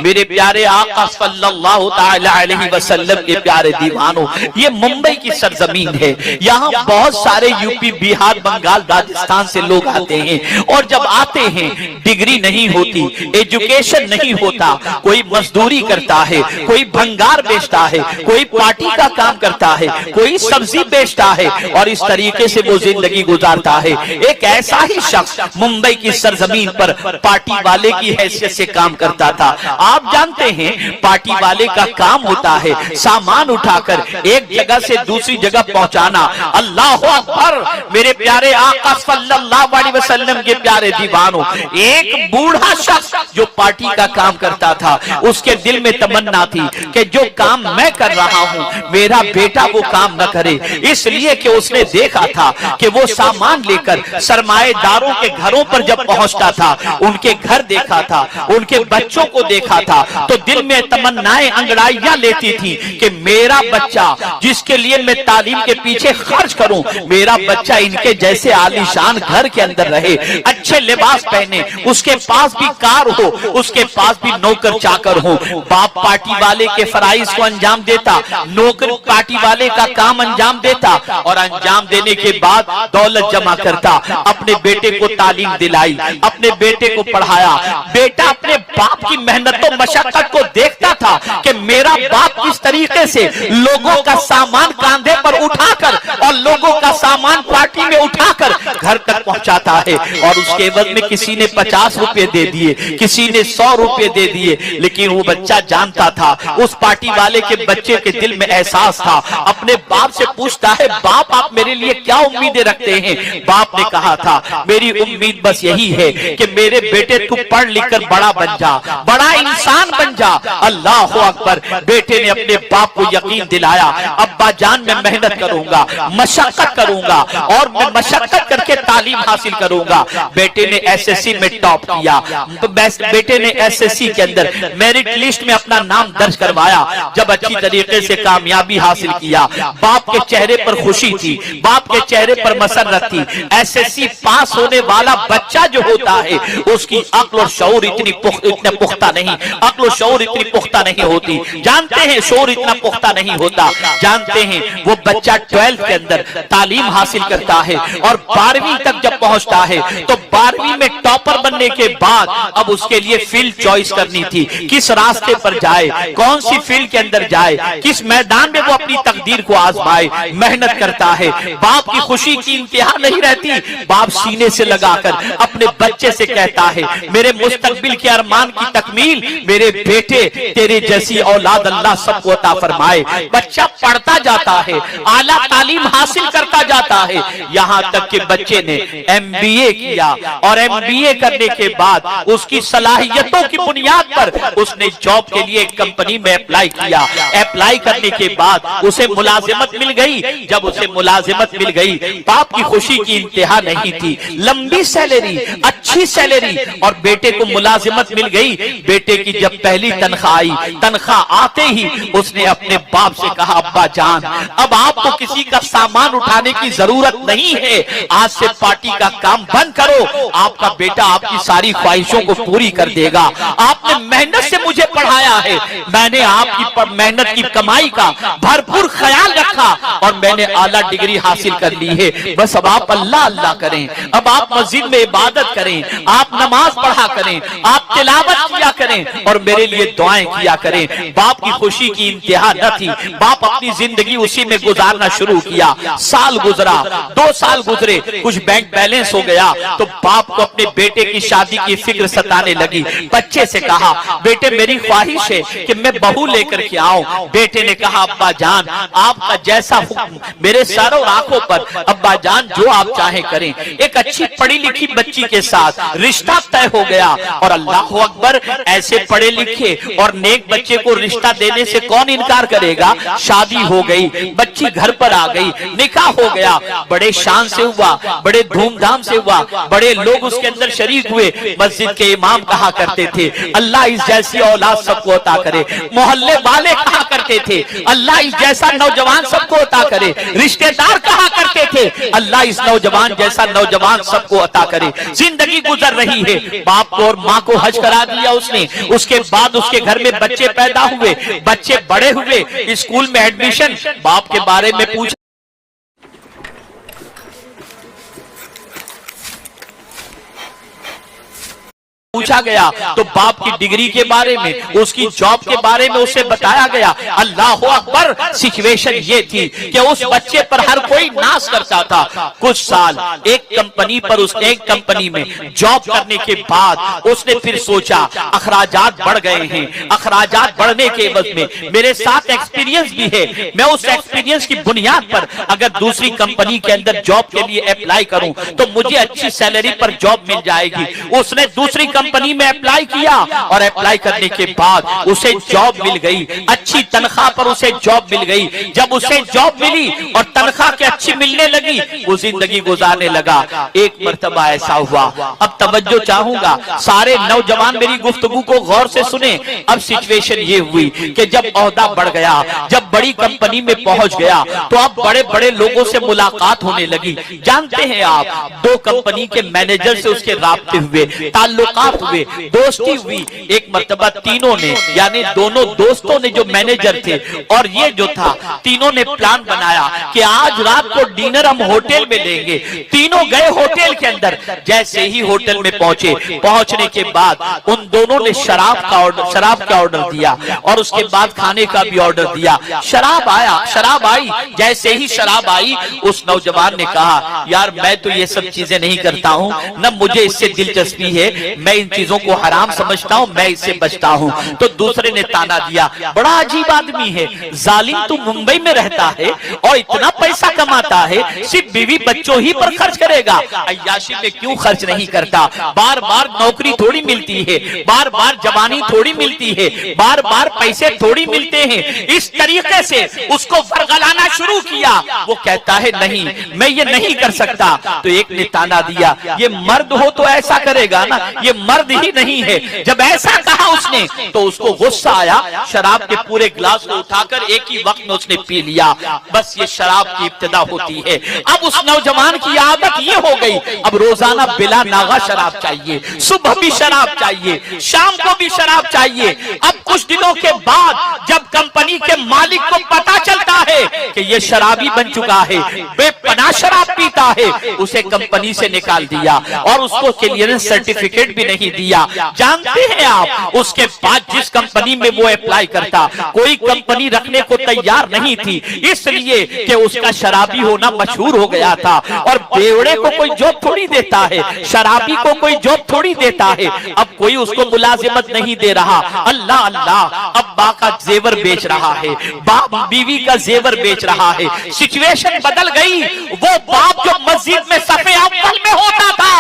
میرے پیارے آقا صلی اللہ تعالی علیہ وسلم کے پیارے دیوانوں، یہ ممبئی کی سرزمین ہے، یہاں بہت سارے یو پی، بہار، بنگال، راجستھان سے لوگ آتے ہیں، اور جب آتے ہیں ڈگری نہیں ہوتی، ایجوکیشن نہیں ہوتا، کوئی مزدوری کرتا ہے، کوئی بھنگار بیچتا ہے، کوئی پارٹی کا کام کرتا ہے، کوئی سبزی بیچتا ہے، اور اس طریقے سے وہ زندگی گزارتا ہے۔ ایک ایسا ہی شخص ممبئی کی سرزمین پر پارٹی والے کی حیثیت سے کام کرتا تھا۔ آپ جانتے ہیں پارٹی والے کا کام ہوتا ہے سامان اٹھا کر ایک جگہ سے دوسری جگہ پہنچانا۔ اللہ اکبر! میرے پیارے آقا صلی اللہ علیہ وسلم کے پیارے دیوانوں، ایک بوڑھا شخص جو پارٹی کا کام کرتا تھا، اس کے دل میں تمنا تھی کہ جو کام میں کر رہا ہوں میرا بیٹا وہ کام نہ کرے، اس لیے کہ اس نے دیکھا تھا کہ وہ سامان لے کر سرمایہ داروں کے گھروں پر جب پہنچتا تھا، ان کے گھر دیکھا تھا، ان کے بچوں کو دیکھا تھا، تو دل میں تمنائیں انگڑائیاں لیتی تھی کہ میرا بچہ جس کے لیے میں تعلیم کے پیچھے خرچ کروں، میرا بچہ ان کے جیسے عالیشان گھر کے اندر رہے، اچھے لباس پہنے، اس کے پاس بھی کار ہو، اس کے پاس بھی نوکر چاکر ہو۔ باپ پارٹی والے کے فرائض کو انجام دیتا، نوکر پارٹی والے کا کام انجام دیتا، اور انجام دینے کے بعد دولت جمع کرتا، اپنے بیٹے کو تعلیم دلائی، اپنے بیٹے کو پڑھایا۔ بیٹا اپنے باپ کی محنت و مشقت کو دیکھتا تھا کہ میرا باپ کس طریقے سے لوگوں کا سامان کاندھے پر اٹھا کر اور لوگوں کا سامان پارٹی میں اٹھا کر گھر تک پہنچاتا ہے، اور اس کے عوض میں کسی نے 50 روپے دے دیے، کسی نے 100 روپے دے دیے، لیکن وہ بچہ جانتا تھا، اس پارٹی والے کے بچے کے دل میں احساس تھا، اپنے باپ سے پوچھتا ہے باپ آپ میرے لیے کیا امیدیں رکھتے ہیں؟ باپ نے کہا تھا میری امید بس یہی ہے کہ میرے بیٹے تو پڑھ لکھ کر بڑا بن جا، بڑا انسان بن جا۔ اللہ اکبر! بیٹے نے اپنے باپ کو یقین دلایا ابا جان میں محنت کروں گا، مشقت کروں گا، اور میں مشقت کر کے تعلیم حاصل کروں گا۔ بیٹے نے ایس ایس سی میں ٹاپ کیا، بیٹے نے ایس ایس سی کے اندر میرٹ لسٹ میں اپنا نام درج کروایا۔ جب اچھی طریقے سے کامیابی حاصل کیا، باپ کے چہرے پر خوشی تھی، باپ کے چہرے پر مسرت تھی۔ ایس ایس سی پاس ہونے والا بچہ جو ہوتا ہے اس کی عقل اور شعور اتنا پختہ نہیں، عقل و شعور اتنی پختہ نہیں ہوتی، جانتے ہیں شعور اتنا پختہ نہیں ہوتا، جانتے ہیں وہ بچہ 12 کے اندر تعلیم حاصل کرتا ہے، اور 12ویں تک جب پہنچتا ہے تو 12ویں میں ٹاپر بننے کے بعد اب اس کے لیے فیلڈ چوائس کرنی تھی، کس راستے پر جائے، کون سی فیلڈ کے اندر جائے، کس میدان میں وہ اپنی تقدیر کو آزمائے۔ محنت کرتا ہے، باپ کی خوشی کی انتہا نہیں رہتی، باپ سینے سے لگا کر اپنے بچے سے کہتا ہے میرے مستقبل کے ارمان کی تکمیل میرے بیٹے تیرے جیسی اولاد اللہ سب کو عطا فرمائے۔ بچہ پڑھتا جاتا ہے، اعلیٰ تعلیم حاصل کرتا جاتا ہے، یہاں تک کہ بچے نے ایم بی اے کیا، اور ایم بی اے کرنے کے بعد اس کی صلاحیتوں کی بنیاد پر اس نے جاب کے لیے ایک کمپنی میں اپلائی کیا۔ اپلائی کرنے کے بعد اسے ملازمت مل گئی۔ جب اسے ملازمت مل گئی، باپ کی خوشی کی انتہا نہیں تھی، لمبی سیلری، اچھی سیلری، اور بیٹے کو ملازمت مل گئی۔ بیٹے کی جب پہلی تنخواہ آئی، تنخواہ آتے ہی اس نے اپنے باپ سے کہا ابا جان اب آپ کو کسی کا سامان اٹھانے کی ضرورت نہیں ہے، آج سے پارٹی کا کام بند کرو، آپ کا بیٹا آپ کی ساری خواہشوں کو پوری کر دے گا۔ آپ نے محنت سے مجھے پڑھایا ہے، میں نے آپ کی محنت کی کمائی کا بھرپور خیال رکھا، اور میں نے اعلیٰ ڈگری حاصل کر لی ہے، بس اب آپ اللہ اللہ کریں، اب آپ مسجد میں عبادت کریں، آپ نماز پڑھا کریں، آپ تلاوت کیا کریں، اور میرے لیے دعائیں کیا کریں۔ باپ کی خوشی کی انتہا نہ تھی، باپ اپنی زندگی اسی میں گزارنا شروع کیا۔ سال گزرا، 2 سال گزرے، کچھ بینک بیلنس ہو گیا تو باپ کو اپنے بیٹے کی شادی کی فکر ستانے لگی۔ بچے سے کہا بیٹے میری خواہش ہے کہ میں بہو لے کر کے آؤں۔ بیٹے نے کہا ابا جان آپ کا جیسا حکم میرے سر اور آنکھوں پر، ابا جان جو آپ چاہیں کریں۔ ایک اچھی پڑھی لکھی بچی کے ساتھ رشتہ طے ہو گیا، اور اللہ اکبر ایسے پڑھے لکھے اور نیک بچے کو رشتہ دینے سے کون انکار کرے گا۔ شادی ہو گئی، بچی گھر پر آ گئی، نکاح ہو گیا، بڑے شان سے ہوا، بڑے دھوم دھام سے ہوا، بڑے لوگ اس کے اندر شریک ہوئے۔ مسجد کے امام کہا کرتے تھے اللہ اس جیسی اولاد سب کو عطا کرے، محلے والے کہا کرتے کرتے تھے اللہ اس جیسا نوجوان سب کو عطا کرے، رشتہ دار کہا کرتے تھے اللہ اس نوجوان جیسا نوجوان سب کو عطا کرے۔ زندگی گزر رہی ہے، باپ کو اور ماں کو حج کرا دیا اس نے، اس کے بعد اس کے گھر میں بچے پیدا ہوئے، بچے بڑے ہوئے، اسکول میں ایڈمیشن، باپ کے بارے میں پوچھا گیا تو باپ کی ڈگری کے بارے میں، اس کی جاب کے بارے میں اسے بتایا گیا۔ اللہ اکبر، سچویشن یہ تھی کہ اس بچے پر ہر کوئی ناز کرتا تھا۔ کچھ سال ایک کمپنی میں جاب کرنے کے بعد اس نے پھر سوچا اخراجات بڑھ گئے ہیں، اخراجات بڑھنے کے عوض میں میرے ساتھ ایکسپیرینس بھی ہے، میں اس ایکسپیرینس کی بنیاد پر اگر دوسری کمپنی کے اندر جاب کے لیے اپلائی کروں تو مجھے اچھی سیلری پر جاب مل جائے گی۔ اس نے دوسری کمپنی میں اپلائی کیا اور اپلائی کرنے کے بعد اسے جاب مل گئی، اچھی تنخواہ پر اسے جاب مل گئی۔ جب اسے جاب ملی اور تنخواہ کے اچھی ملنے لگی، وہ زندگی گزارنے لگا۔ ایک مرتبہ ایسا ہوا، اب توجہ چاہوں گا سارے نوجوان میری گفتگو کو غور سے سنیں۔ اب سچویشن یہ ہوئی کہ جب عہدہ بڑھ گیا، جب بڑی کمپنی میں پہنچ گیا تو اب بڑے بڑے لوگوں سے ملاقات ہونے لگی۔ جانتے ہیں آپ، دو کمپنی کے مینیجر سے اس کے رابطے ہوئے، تعلقات ہوئے، دوستی ہوئی۔ ایک مرتبہ تینوں نے، یعنی دونوں دوستوں نے جو مینیجر تھے اور یہ جو تھا، تینوں نے پلان بنایا کہ آج رات کو ڈینر ہم ہوٹل میں لیں گے۔ تینوں گئے ہوٹل کے اندر، جیسے ہی ہوٹل میں پہنچے، پہنچنے کے بعد ان دونوں نے شراب کا آرڈر دیا اور اس کے بعد کھانے کا بھی آرڈر دیا۔ شراب آئی، جیسے ہی شراب آئی اس نوجوان نے کہا یار میں تو یہ سب چیزیں نہیں کرتا ہوں، نہ مجھے اس سے دلچسپی ہے، میں ان چیزوں کو حرام سمجھتا ہوں، میں اس سے بچتا ہوں۔ تو دوسرے نے تانا دیا بڑا عجیب آدمی ہے، ظالم تو ممبئی میں رہتا ہے اور اتنا پیسہ کماتا ہے، صرف بیوی بچوں ہی پر خرچ کرے گا، عیاشی میں کیوں خرچ نہیں کرتا؟ بار بار نوکری تھوڑی ملتی ہے، بار بار جوانی تھوڑی ملتی ہے، بار بار پیسے تھوڑی ملتے ہیں۔ اس طریقے سے اس کو ورغلانا شروع کیا۔ وہ کہتا ہے نہیں میں یہ نہیں کر سکتا۔ تو ایک نے تانا دیا یہ مرد ہو تو ایسا کرے گا نا، یہ مرد ہی نہیں ہے۔ جب ایسا کہا اس نے تو اس کو غصہ آیا، شراب کے پورے گلاس کو اٹھا کر ایک ہی وقت میں اس نے پی لیا۔ بس یہ شراب کی ابتدا ہوتی ہے۔ اب اس نوجوان کی عادت یہ ہو گئی، اب روزانہ بلا ناغہ شراب چاہیے، صبح بھی شراب چاہیے، شام کو بھی شراب چاہیے۔ اب کچھ دنوں کے بعد جب کمپنی کے مالک کو پتا چلتا ہے کہ یہ شرابی بن چکا ہے، بے پناہ شراب پیتا ہے، اسے کمپنی سے نکال دیا اور اس کو کلیئرنس سرٹیفکیٹ بھی نہیں دیا۔ جانتے ہیں آپ اس کے بعد جس کمپنی میں وہ اپلائی کرتا، کوئی کمپنی رکھنے کو تیار نہیں تھی، اس لیے کہ اس کا شرابی ہونا مشہور ہو گیا تھا۔ اور بیوڑے کو کوئی جاب تھوڑی دیتا ہے، شرابی کو کوئی جاب تھوڑی دیتا ہے۔ اب کوئی اس کو ملازمت نہیں دے رہا۔ اللہ اللہ، اب باپ کا زیور بیچ رہا ہے، باپ بیوی کا زیور بیچ رہا ہے۔ سچویشن بدل گئی۔ وہ باپ جو مسجد میں صف اول میں ہوتا تھا،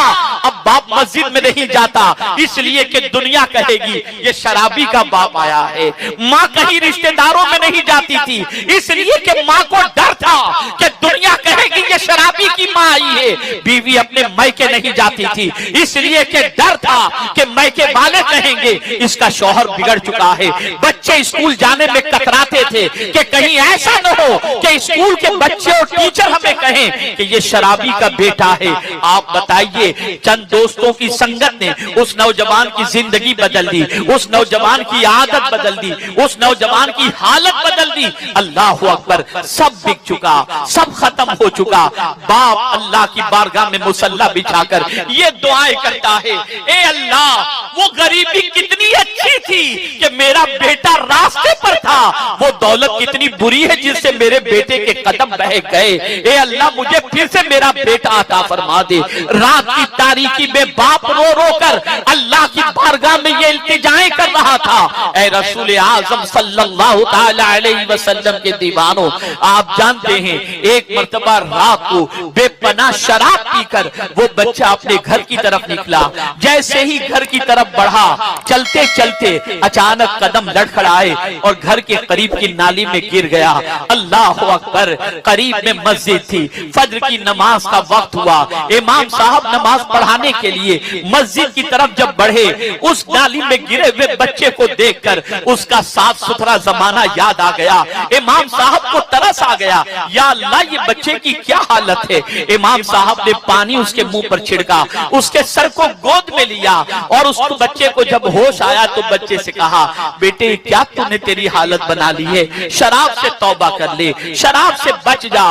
اب باپ مسجد میں نہیں جاتا، اس لیے کہ دنیا کہے گی یہ شرابی کا باپ آیا ہے۔ ماں کہیں رشتہ داروں میں نہیں جاتی تھی، اس لیے کہ ماں کو ڈر تھا کہ دنیا کہے گی یہ شرابی کی ماں آئی ہے۔ بیوی اپنے میکے نہیں جاتی تھی، اس لیے کہ ڈر تھا کہ میکے والے کہیں گے اس کا شوہر بگڑ چکا ہے۔ بچے اسکول جانے میں کتراتے تھے کہ کہیں ایسا نہ ہو کہ اسکول کے بچے اور ٹیچر ہمیں کہیں کہ یہ شرابی کا بیٹا ہے۔ آپ بتائیے، چند دوستوں کی سنگت نے اس نوجوان کی زندگی بدل دی، اس نوجوان کی عادت بدل دی، اس نوجوان کی حالت بدل دی۔ اللہ اکبر، سب بک چکا، سب ختم ہو چکا۔ باپ اللہ کی بارگاہ میں مصلی بچھا کر یہ دعائیں کرتا ہے، اے اللہ وہ غریبی کتنی اچھی تھی کہ میرا بیٹا راستے پر تھا، وہ دولت کتنی بری ہے جس سے میرے بیٹے کے قدم بہک گئے۔ اے اللہ مجھے پھر سے میرا بیٹا عطا فرما دے۔ رات کی تاریکی میں باپ رو رو کر اللہ کی بارگاہ میں یہ التجائیں کر رہا تھا، اے رسول اعظم صلی اللہ تعالی علیہ وسلم کے دیوانوں، آپ جانتے ہیں ایک مرتبہ رات کو بے پناہ شراب پی کر وہ بچہ اپنے گھر کی طرف نکلا۔ جیسے ہی گھر کی طرف بڑھا، چلتے چلتے اچانک قدم لڑکھڑائے اور گھر کے قریب کی نالی میں گر گیا۔ اللہ اکبر، قریب میں مسجد تھی، فجر کی نماز کا وقت ہوا، امام صاحب نماز پڑھانے کے لیے مسجد کی طرف جب بڑھے، اس نالی میں گرے ہوئے بچے کو دیکھ کر اس کا صاف ستھرا زمانہ یاد آ گیا۔ امام صاحب کو ترس آ گیا، یا اللہ یہ بچے کی کیا حالت ہے۔ امام صاحب نے پانی اس کے منہ پر چھڑکا، اس کے سر کو گود میں لیا، اور اس بچے کو جب ہوش آیا تو بچے سے کہا، بیٹے کیا تو نے تیری حالت بنا لی ہے، شراب سے توبہ کر لے، شراب سے بچ جا۔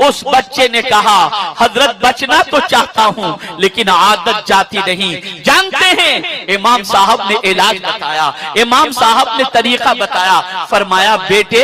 اس بچے نے کہا، حضرت بچنا تو چاہتا ہوں لیکن عادت جاتی نہیں۔ جانتے ہیں امام صاحب نے علاج بتایا، امام صاحب نے طریقہ بتایا، فرمایا بیٹے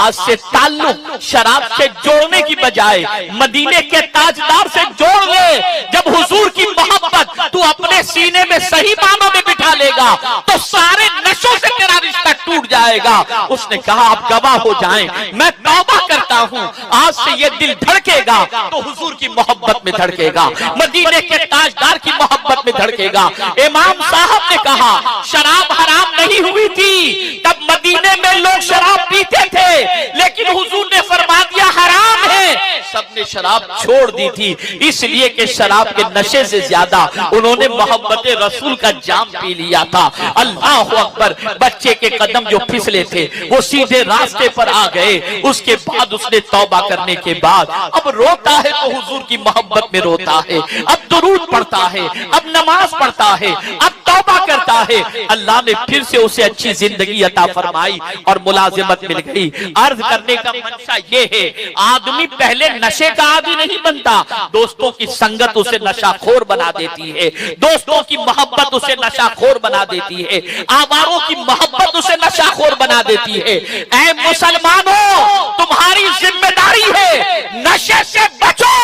آج سے تعلق شراب سے جوڑنے کی بجائے مدینے کے تاجدار سے جوڑ لے۔ جب حضور کی محبت تو اپنے سینے میں صحیح معنوں میں بٹھا لے گا تو سارے نشوں سے تیرا رشتہ ٹوٹ جائے گا۔ اس نے کہا آپ گواہ ہو جائیں، میں توبہ کرتا ہوں، آج سے یہ دل دھڑکے گا تو حضور کی محبت میں دھڑکے گا، مدینے کے تاجدار کی محبت میں دھڑکے گا۔ امام صاحب نے کہا شراب حرام نہیں ہوئی تھی، تب مدینے میں لوگ شراب پیتے تھے، لیکن حضور نے فرما دیا حرام ہے، سب نے شراب چھوڑ دی تھی، اس لیے کہ شراب کے نشے سے زیادہ انہوں نے محبت رسول کا جام پی لیا تھا۔ اللہ اکبر، بچے کے قدم جو پھسلے تھے وہ سیدھے راستے پر آ گئے۔ اس کے بعد اس نے توبہ کرنے کے بعد اب روتا ہے تو حضور کی محبت میں روتا ہے، اب درود پڑھتا ہے، اب نماز پڑھتا ہے، اب توبہ کرتا ہے۔ اللہ نے پھر سے اسے اچھی زندگی عطا فرمائی اور ملازمت مل گئی۔ عرض کرنے کا منشا یہ ہے، آدمی پہلے نشے کا عادی نہیں بنتا، دوستوں کی سنگت اسے نشہ خور بنا دیتی ہے، دوستوں کی محبت اسے نشہ خور بنا دیتی ہے، آواروں کی محبت اسے نشہ خور بنا دیتی ہے۔ اے مسلمانوں تمہاری ذمہ داری ہے نشے سے بچو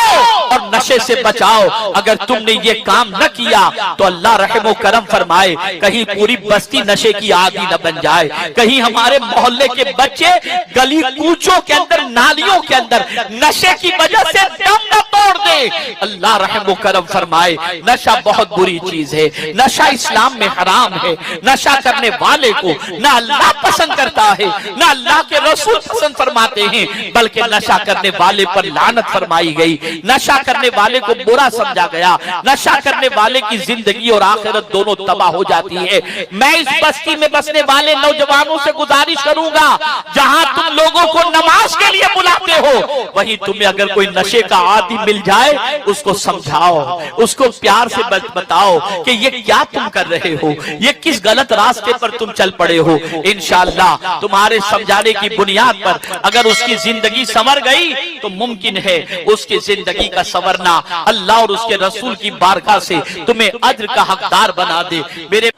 اور نشے سے بچاؤ۔ اگر تم نے یہ کام نہ کیا تو اللہ رحم و کرم فرمائے کہیں پوری بستی نشے کی عادی نہ بن جائے، کہیں ہمارے محلے کے بچے گلی کوچوں کے اندر نالیوں کے اندر نشے کی وجہ سے دم نہ توڑ دے۔ اللہ رحم و کرم فرمائے، نشہ بہت بری چیز ہے، نشہ اسلام میں حرام ہے، نشہ کرنے والے کو نہ اللہ پسند کرتا ہے نہ اللہ کے رسول پسند فرماتے ہیں، بلکہ نشہ کرنے والے پر لعنت فرمائی گئی، نشہ کرنے والے کو برا سمجھا گیا، نشہ کرنے والے کی زندگی اور آخرت دونوں تباہ ہو جاتی ہے۔ میں اس بستی میں بسنے والے نوجوانوں سے گزارش کروں گا، جہاں تم لوگوں کو نماز کے لیے بلاتے ہو وہیں تمہیں اگر کوئی نشے کا عادی مل جائے اس کو سمجھاؤ، اس کو پیار سے بتاؤ کہ یہ کیا تم کر رہے ہو، یہ کس غلط راستے پر تم چل پڑے ہو۔ انشاءاللہ تمہارے سمجھانے کی بنیاد پر اگر اس کی زندگی سنور گئی تو ممکن ہے اس کی زندگی کا سنورنا اللہ اور اس کے رسول کی بارگاہ سے تمہیں اجر کا حقدار بنا دے۔ میرے